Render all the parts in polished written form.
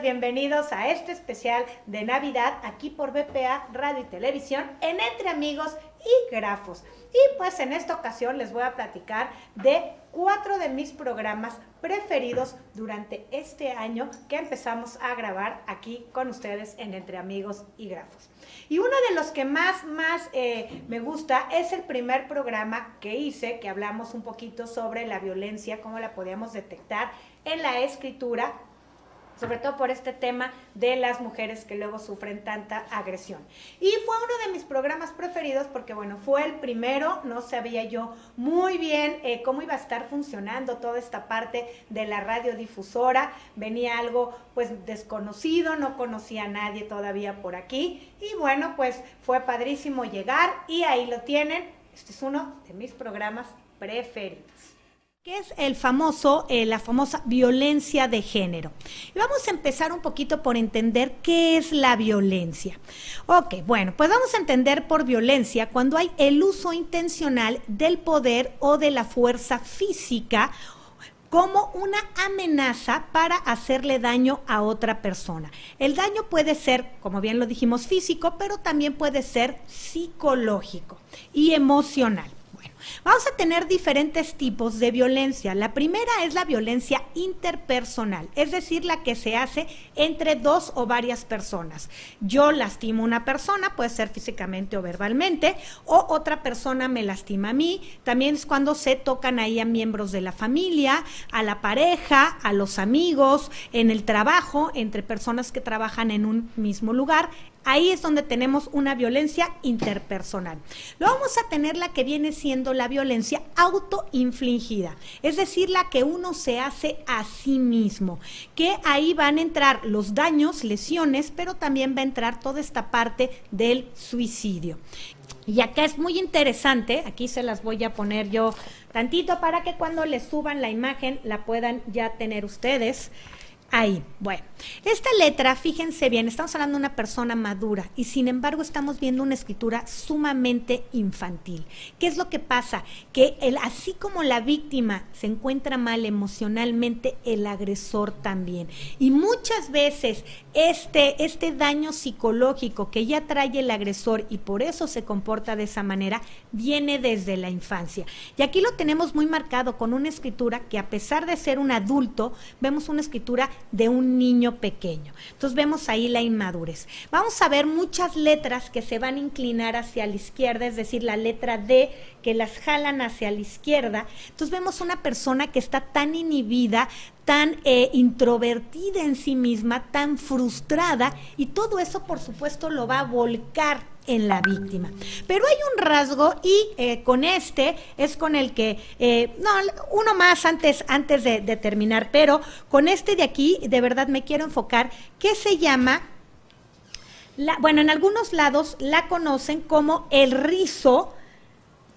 bienvenidos a este especial de Navidad aquí por BPA Radio y Televisión en Entre Amigos y Grafos. Y pues en esta ocasión les voy a platicar de 4 de mis programas preferidos durante este año que empezamos a grabar aquí con ustedes en Entre Amigos y Grafos. Y uno de los que más me gusta es el primer programa que hice, que hablamos un poquito sobre la violencia, cómo la podíamos detectar en la escritura, sobre todo por este tema de las mujeres que luego sufren tanta agresión. Y fue uno de mis programas preferidos porque, bueno, fue el primero, no sabía yo muy bien cómo iba a estar funcionando toda esta parte de la radiodifusora, venía algo pues desconocido, no conocía a nadie todavía por aquí, y bueno, pues fue padrísimo llegar y ahí lo tienen, este es uno de mis programas preferidos. ¿Qué es la famosa violencia de género? Y vamos a empezar un poquito por entender qué es la violencia. Ok, bueno, pues vamos a entender por violencia cuando hay el uso intencional del poder o de la fuerza física como una amenaza para hacerle daño a otra persona. El daño puede ser, como bien lo dijimos, físico, pero también puede ser psicológico y emocional. Vamos a tener diferentes tipos de violencia. La primera es la violencia interpersonal, es decir, la que se hace entre dos o varias personas. Yo lastimo a una persona, puede ser físicamente o verbalmente, o otra persona me lastima a mí. También es cuando se tocan ahí a miembros de la familia, a la pareja, a los amigos, en el trabajo, entre personas que trabajan en un mismo lugar. Ahí es donde tenemos una violencia interpersonal. Luego vamos a tener la que viene siendo la violencia autoinfligida, es decir, la que uno se hace a sí mismo, que ahí van a entrar los daños, lesiones, pero también va a entrar toda esta parte del suicidio. Y acá es muy interesante, aquí se las voy a poner yo tantito para que cuando les suban la imagen la puedan ya tener ustedes. Ahí, bueno, esta letra, fíjense bien, estamos hablando de una persona madura y sin embargo estamos viendo una escritura sumamente infantil. ¿Qué es lo que pasa? Que así como la víctima se encuentra mal emocionalmente, el agresor también. Y muchas veces este daño psicológico que ya trae el agresor y por eso se comporta de esa manera, viene desde la infancia. Y aquí lo tenemos muy marcado con una escritura que a pesar de ser un adulto, vemos una escritura de un niño pequeño. Entonces vemos ahí la inmadurez. Vamos a ver muchas letras que se van a inclinar hacia la izquierda, es decir, la letra D, que las jalan hacia la izquierda. Entonces vemos una persona que está tan inhibida, tan introvertida en sí misma, tan frustrada, y todo eso por supuesto lo va a volcar en la víctima. Pero hay un rasgo y con este es con el que, uno más antes de terminar, pero con este de aquí de verdad me quiero enfocar, que se llama, en algunos lados la conocen como el rizo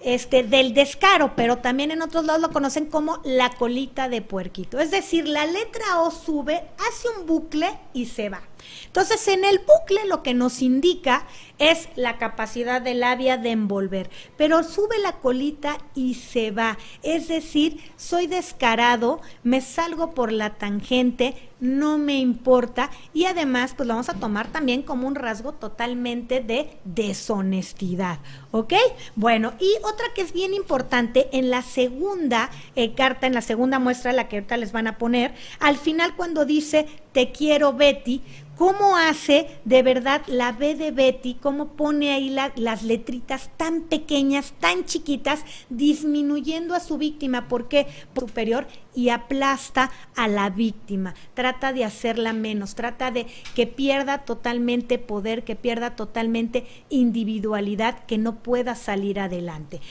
del descaro, pero también en otros lados lo conocen como la colita de puerquito. Es decir, la letra O sube, hace un bucle y se va. Entonces, en el bucle lo que nos indica es la capacidad del labia de envolver, pero sube la colita y se va. Es decir, soy descarado, me salgo por la tangente, no me importa, y además pues lo vamos a tomar también como un rasgo totalmente de deshonestidad, ¿ok? Bueno, y otra que es bien importante, en la segunda carta, en la segunda muestra, la que ahorita les van a poner, al final cuando dice te quiero Betty, cómo hace de verdad la B de Betty, cómo pone ahí las letritas tan pequeñas, tan chiquitas, disminuyendo a su víctima, porque superior, y aplasta a la víctima, trata de hacerla menos, trata de que pierda totalmente poder, que pierda totalmente individualidad, que no pueda salir adelante.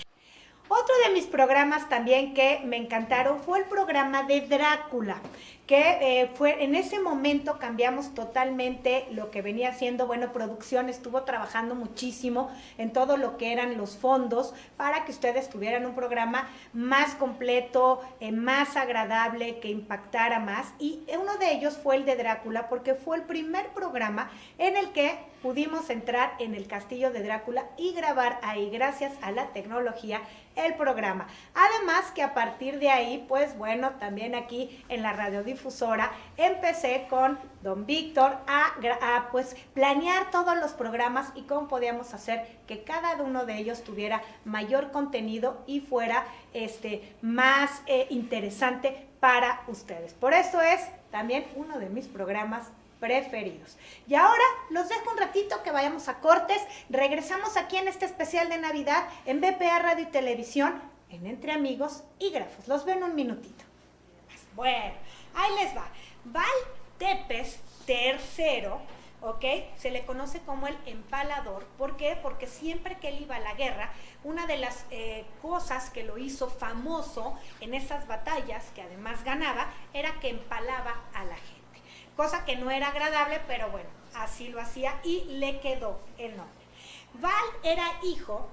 Otro de mis programas también que me encantaron fue el programa de Drácula, que fue en ese momento cambiamos totalmente lo que venía haciendo, producción estuvo trabajando muchísimo en todo lo que eran los fondos para que ustedes tuvieran un programa más completo, más agradable, que impactara más, y uno de ellos fue el de Drácula porque fue el primer programa en el que pudimos entrar en el castillo de Drácula y grabar ahí gracias a la tecnología el programa. Además que a partir de ahí, también aquí en la radiodifusora radiodifusora, empecé con don Víctor a pues planear todos los programas y cómo podíamos hacer que cada uno de ellos tuviera mayor contenido y fuera más interesante para ustedes. Por eso es también uno de mis programas preferidos. Y ahora los dejo un ratito que vayamos a cortes. Regresamos aquí en este especial de Navidad en BPA Radio y Televisión, en Entre Amigos y Grafos. Los veo en un minutito. Bueno, ahí les va. Val Tepes III, ¿ok? Se le conoce como el empalador. ¿Por qué? Porque siempre que él iba a la guerra, una de las cosas que lo hizo famoso en esas batallas, que además ganaba, era que empalaba a la gente. Cosa que no era agradable, pero bueno, así lo hacía y le quedó el nombre. Val era hijo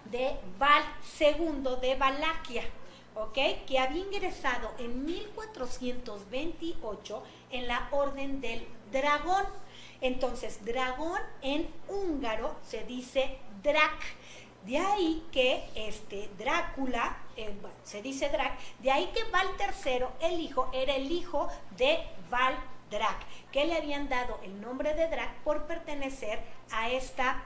de Val II de Valaquia, ¿ok? Que había ingresado en 1428 en la Orden del Dragón. Entonces, dragón en húngaro se dice Drac. De ahí que Drácula, se dice Drac, de ahí que Val III, el hijo, era el hijo de Val Drac, que le habían dado el nombre de Drac por pertenecer a esta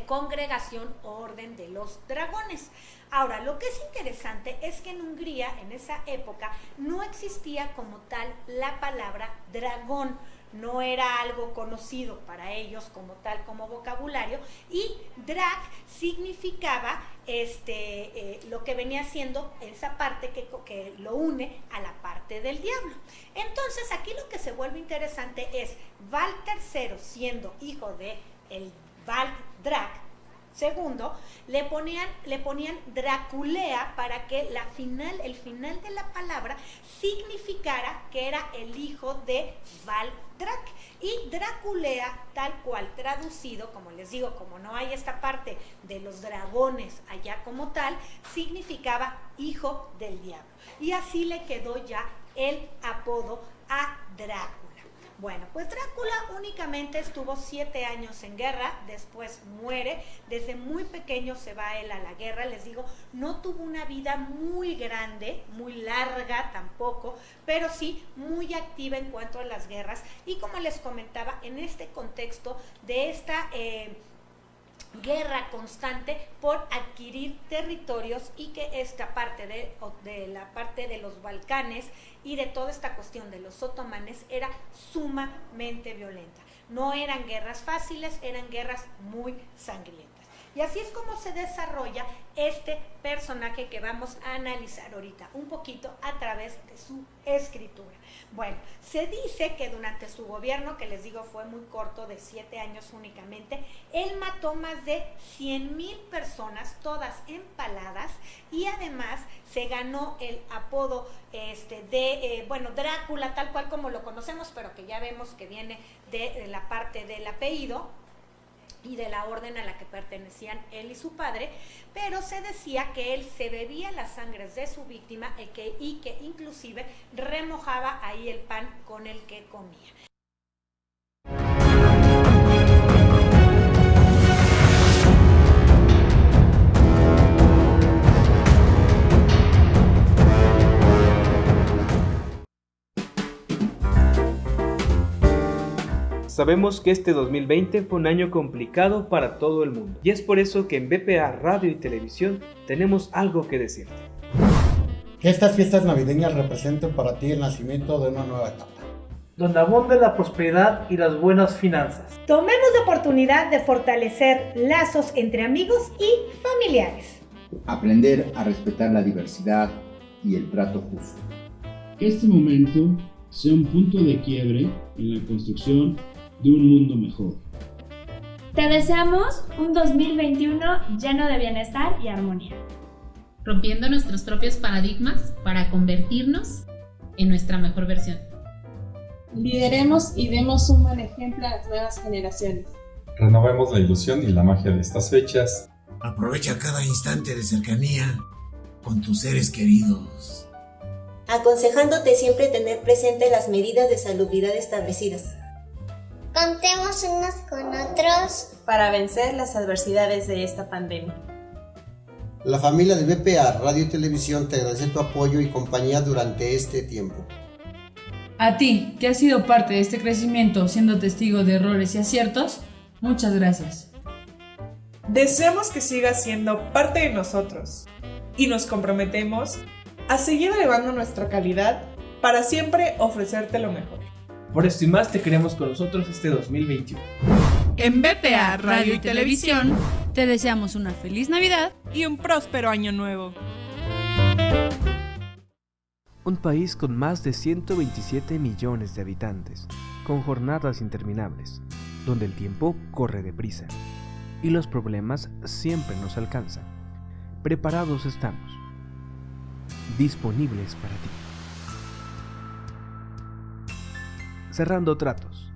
congregación o orden de los dragones. Ahora, lo que es interesante es que en Hungría, en esa época, no existía como tal la palabra dragón. No era algo conocido para ellos como tal, como vocabulario, y Drac significaba lo que venía siendo esa parte que lo une a la parte del diablo. Entonces aquí lo que se vuelve interesante es Val III, siendo hijo de el Val Drac segundo, le ponían Draculea para que el final de la palabra significara que era el hijo de Val Drac. Y Draculea, tal cual traducido, como les digo, como no hay esta parte de los dragones allá como tal, significaba hijo del diablo. Y así le quedó ya el apodo a Drácula. Bueno, pues Drácula únicamente estuvo 7 años en guerra, después muere, desde muy pequeño se va él a la guerra, les digo, no tuvo una vida muy grande, muy larga tampoco, pero sí muy activa en cuanto a las guerras, y como les comentaba, en este contexto de esta guerra constante por adquirir territorios, y que esta parte de la parte de los Balcanes y de toda esta cuestión de los otomanes era sumamente violenta. No eran guerras fáciles, eran guerras muy sangrientas. Y así es como se desarrolla este personaje que vamos a analizar ahorita un poquito a través de su escritura. Bueno, se dice que durante su gobierno, que les digo fue muy corto, de 7 años únicamente, él mató más de 100,000 personas, todas empaladas, y además se ganó el apodo Drácula, tal cual como lo conocemos, pero que ya vemos que viene de la parte del apellido y de la orden a la que pertenecían él y su padre, pero se decía que él se bebía las sangres de su víctima y que inclusive remojaba ahí el pan con el que comía. Sabemos que este 2020 fue un año complicado para todo el mundo, y es por eso que en BPA Radio y Televisión tenemos algo que decirte. Que estas fiestas navideñas representen para ti el nacimiento de una nueva etapa, donde abunde la prosperidad y las buenas finanzas. Tomemos la oportunidad de fortalecer lazos entre amigos y familiares. Aprender a respetar la diversidad y el trato justo. Que este momento sea un punto de quiebre en la construcción de un mundo mejor. Te deseamos un 2021 lleno de bienestar y armonía. Rompiendo nuestros propios paradigmas para convertirnos en nuestra mejor versión. Lideremos y demos un buen ejemplo a las nuevas generaciones. Renovemos la ilusión y la magia de estas fechas. Aprovecha cada instante de cercanía con tus seres queridos, aconsejándote siempre tener presente las medidas de salubridad establecidas. Contemos unos con otros para vencer las adversidades de esta pandemia. La familia de BPA Radio y Televisión te agradece tu apoyo y compañía durante este tiempo. A ti, que has sido parte de este crecimiento siendo testigo de errores y aciertos, muchas gracias. Deseamos que sigas siendo parte de nosotros y nos comprometemos a seguir elevando nuestra calidad para siempre ofrecerte lo mejor. Por esto y más te queremos con nosotros este 2021. En BPA Radio y Televisión te deseamos una feliz Navidad y un próspero año nuevo. Un país con más de 127 millones de habitantes, con jornadas interminables, donde el tiempo corre deprisa y los problemas siempre nos alcanzan. Preparados estamos, disponibles para ti. Cerrando tratos,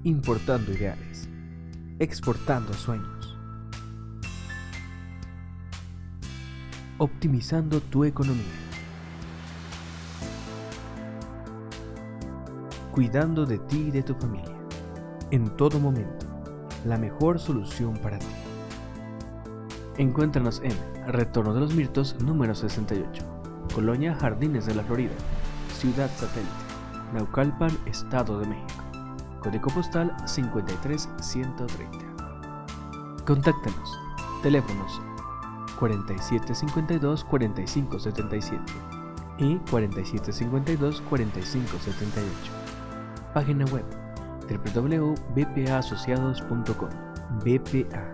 importando ideales, exportando sueños, optimizando tu economía, cuidando de ti y de tu familia. En todo momento, la mejor solución para ti. Encuéntranos en Retorno de los Mirtos número 68, Colonia Jardines de la Florida, Ciudad Satélite, Naucalpan, Estado de México. Código postal 53130. Contáctanos. Teléfonos 4752-4577 y 4752-4578. Página web www.bpaasociados.com. BPA,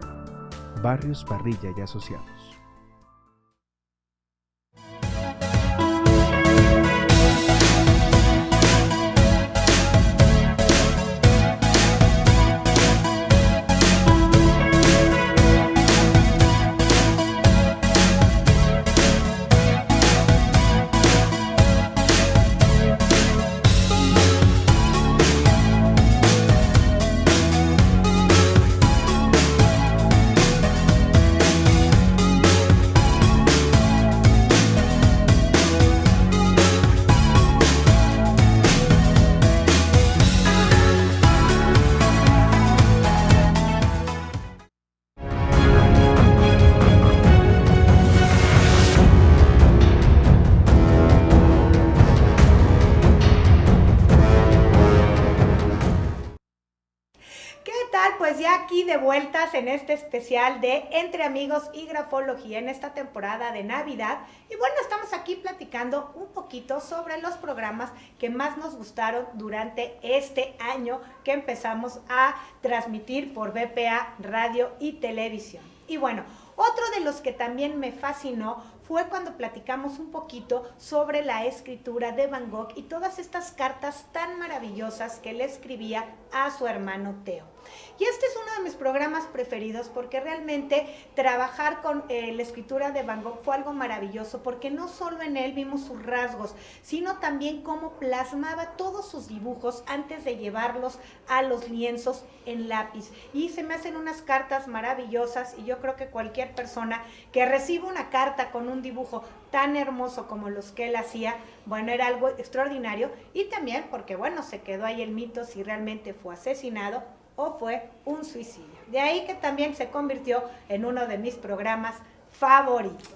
Barrios Parrilla y Asociados. Pues ya aquí de vueltas en este especial de Entre Amigos y Grafología en esta temporada de Navidad. Y bueno, estamos aquí platicando un poquito sobre los programas que más nos gustaron durante este año que empezamos a transmitir por BPA Radio y Televisión. Y bueno, otro de los que también me fascinó fue cuando platicamos un poquito sobre la escritura de Van Gogh y todas estas cartas tan maravillosas que le escribía a su hermano Theo. Y este es uno de mis programas preferidos porque realmente trabajar con la escritura de Van Gogh fue algo maravilloso, porque no solo en él vimos sus rasgos, sino también cómo plasmaba todos sus dibujos antes de llevarlos a los lienzos en lápiz. Y se me hacen unas cartas maravillosas, y yo creo que cualquier persona que reciba una carta con un dibujo tan hermoso como los que él hacía, bueno, era algo extraordinario. Y también porque, bueno, se quedó ahí el mito si realmente fue asesinado o fue un suicidio. De ahí que también se convirtió en uno de mis programas favoritos.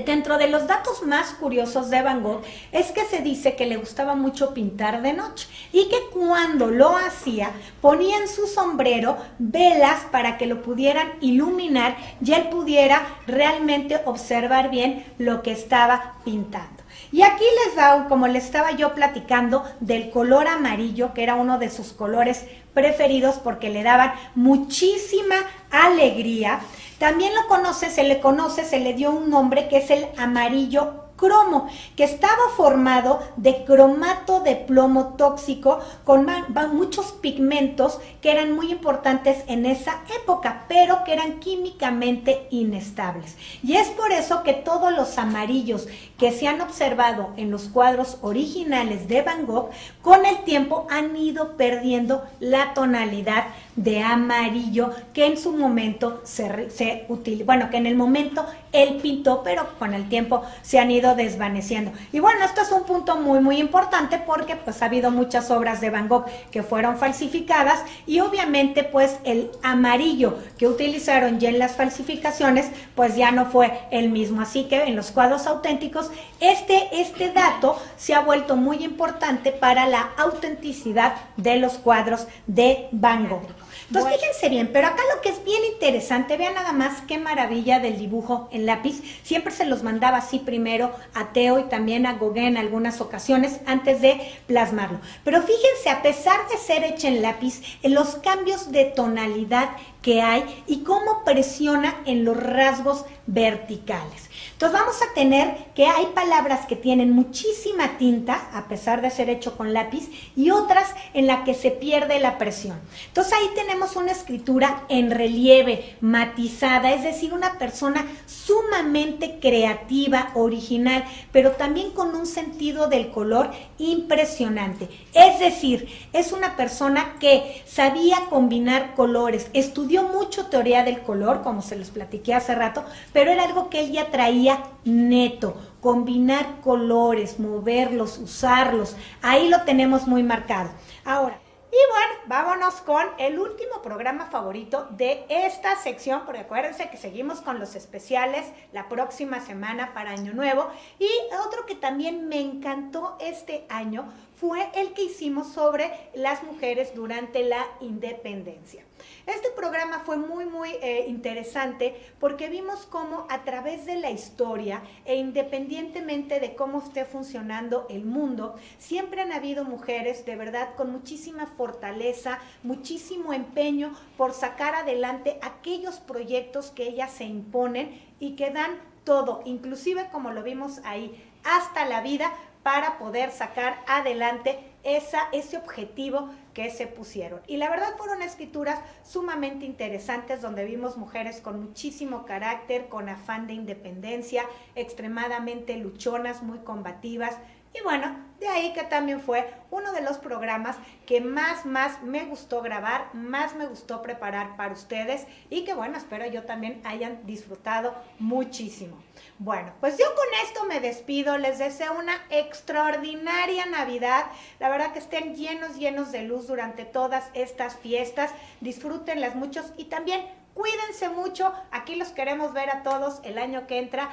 Dentro de los datos más curiosos de Van Gogh es que se dice que le gustaba mucho pintar de noche y que cuando lo hacía ponía en su sombrero velas para que lo pudieran iluminar y él pudiera realmente observar bien lo que estaba pintando. Y aquí les da, como les estaba yo platicando, del color amarillo, que era uno de sus colores preferidos porque le daban muchísima alegría. También se le dio un nombre que es el amarillo cromo, que estaba formado de cromato de plomo tóxico con muchos pigmentos que eran muy importantes en esa época, pero que eran químicamente inestables. Y es por eso que todos los amarillos que se han observado en los cuadros originales de Van Gogh, con el tiempo han ido perdiendo la tonalidad de amarillo que en su momento se utilizó, bueno, que en el momento él pintó, pero con el tiempo se han ido desvaneciendo. Y bueno, esto es un punto muy, muy importante porque pues ha habido muchas obras de Van Gogh que fueron falsificadas y obviamente pues el amarillo que utilizaron ya en las falsificaciones pues ya no fue el mismo. Así que en los cuadros auténticos este dato se ha vuelto muy importante para la autenticidad de los cuadros de Van Gogh. Entonces, fíjense bien, pero acá lo que es bien interesante, vean nada más qué maravilla del dibujo en lápiz. Siempre se los mandaba así primero a Theo y también a Gauguin en algunas ocasiones antes de plasmarlo. Pero fíjense, a pesar de ser hecha en lápiz, en los cambios de tonalidad que hay y cómo presiona en los rasgos verticales. Entonces vamos a tener que hay palabras que tienen muchísima tinta, a pesar de ser hecho con lápiz, y otras en las que se pierde la presión. Entonces ahí tenemos una escritura en relieve, matizada, es decir, una persona sumamente creativa, original, pero también con un sentido del color impresionante. Es decir, es una persona que sabía combinar colores, estudió mucho teoría del color, como se los platiqué hace rato, pero era algo que él ya traía neto, combinar colores, moverlos, usarlos, ahí lo tenemos muy marcado. Ahora, y bueno, vámonos con el último programa favorito de esta sección, porque acuérdense que seguimos con los especiales la próxima semana para Año Nuevo, y otro que también me encantó este año fue el que hicimos sobre las mujeres durante la independencia. Este programa fue muy, muy interesante porque vimos cómo a través de la historia e independientemente de cómo esté funcionando el mundo, siempre han habido mujeres de verdad con muchísima fortaleza, muchísimo empeño por sacar adelante aquellos proyectos que ellas se imponen y que dan todo, inclusive como lo vimos ahí, hasta la vida, para poder sacar adelante ese objetivo que se pusieron. Y la verdad fueron escrituras sumamente interesantes donde vimos mujeres con muchísimo carácter, con afán de independencia, extremadamente luchonas, muy combativas. Y bueno, de ahí que también fue uno de los programas que más me gustó grabar, más me gustó preparar para ustedes y que bueno, espero yo también hayan disfrutado muchísimo. Bueno, pues yo con esto me despido, les deseo una extraordinaria Navidad, la verdad que estén llenos de luz durante todas estas fiestas, disfrútenlas muchos y también cuídense mucho, aquí los queremos ver a todos el año que entra,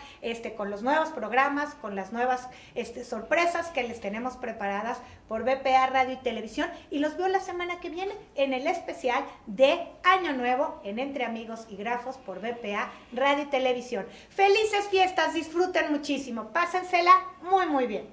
con los nuevos programas, con las nuevas sorpresas que les tenemos preparadas por BPA Radio y Televisión y los veo la semana que viene en el especial de Año Nuevo en Entre Amigos y Grafos por BPA Radio y Televisión. Felices fiestas, disfruten muchísimo, pásensela muy bien.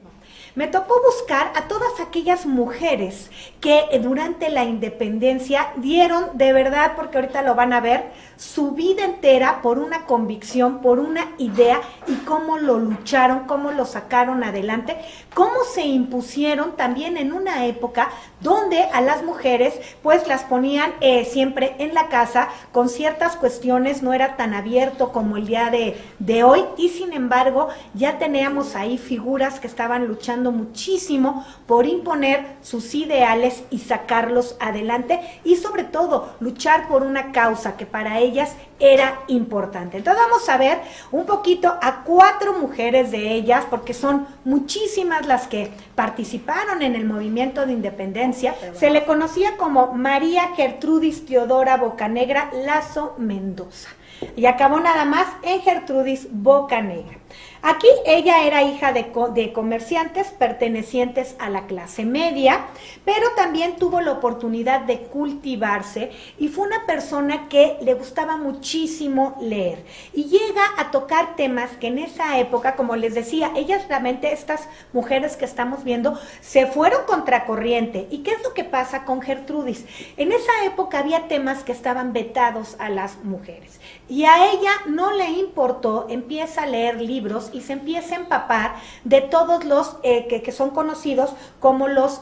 Me tocó buscar a todas aquellas mujeres que durante la independencia dieron de verdad, porque ahorita lo van a ver, su vida entera por una convicción, por una idea y cómo lo lucharon, cómo lo sacaron adelante, cómo se impusieron también en una época donde a las mujeres pues las ponían siempre en la casa con ciertas cuestiones, no era tan abierto como el día de hoy y sin embargo ya teníamos ahí figuras que estaban luchando muchísimo por imponer sus ideales y sacarlos adelante y sobre todo luchar por una causa que para ellas era importante. Entonces vamos a ver un poquito a 4 mujeres de ellas porque son muchísimas las que participaron en el movimiento de independencia. Se le conocía como María Gertrudis Teodora Bocanegra Lazo Mendoza y acabó nada más en Gertrudis Bocanegra. Aquí ella era hija de comerciantes pertenecientes a la clase media, pero también tuvo la oportunidad de cultivarse y fue una persona que le gustaba muchísimo leer y llega a tocar temas que en esa época, como les decía, ellas realmente, estas mujeres que estamos viendo, se fueron contracorriente. ¿Y qué es lo que pasa con Gertrudis? En esa época había temas que estaban vetados a las mujeres y a ella no le importó, empieza a leer libros libros y se empieza a empapar de todos los que son conocidos como los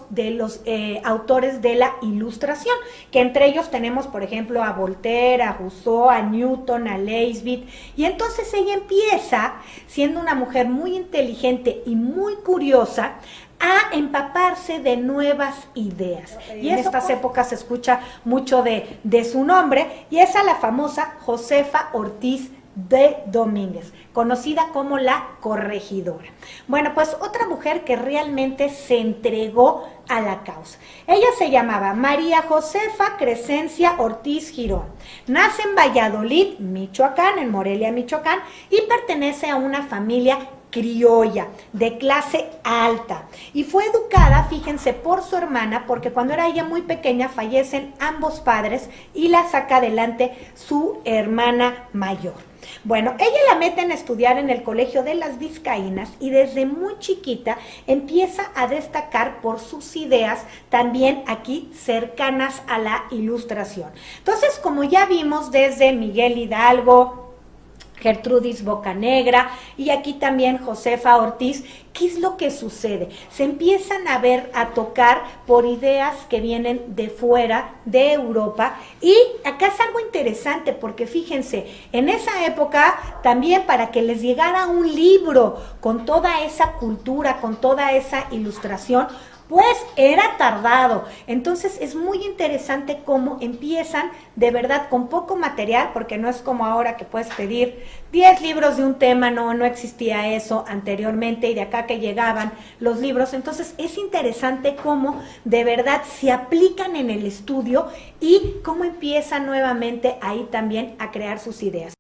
autores de la Ilustración, que entre ellos tenemos, por ejemplo, a Voltaire, a Rousseau, a Newton, a Leibniz, y entonces ella empieza, siendo una mujer muy inteligente y muy curiosa, a empaparse de nuevas ideas. Y en estas épocas se escucha mucho de su nombre, y es a la famosa Josefa Ortiz de Domínguez, conocida como la Corregidora. Bueno, pues otra mujer que realmente se entregó a la causa. Ella se llamaba María Josefa Crescencia Ortiz Girón. Nace en Valladolid, Michoacán, en Morelia, Michoacán, y pertenece a una familia criolla, de clase alta, y fue educada, fíjense, por su hermana, porque cuando era ella muy pequeña fallecen ambos padres y la saca adelante su hermana mayor. Bueno, ella la meten a estudiar en el Colegio de las Vizcaínas y desde muy chiquita empieza a destacar por sus ideas también aquí cercanas a la Ilustración. Entonces, como ya vimos desde Miguel Hidalgo, Gertrudis Bocanegra y aquí también Josefa Ortiz, ¿qué es lo que sucede? Se empiezan a tocar por ideas que vienen de fuera, de Europa, y acá es algo interesante porque fíjense, en esa época también para que les llegara un libro con toda esa cultura, con toda esa ilustración, pues era tardado. Entonces es muy interesante cómo empiezan de verdad con poco material, porque no es como ahora que puedes pedir 10 libros de un tema, no existía eso anteriormente, y de acá que llegaban los libros. Entonces es interesante cómo de verdad se aplican en el estudio y cómo empiezan nuevamente ahí también a crear sus ideas.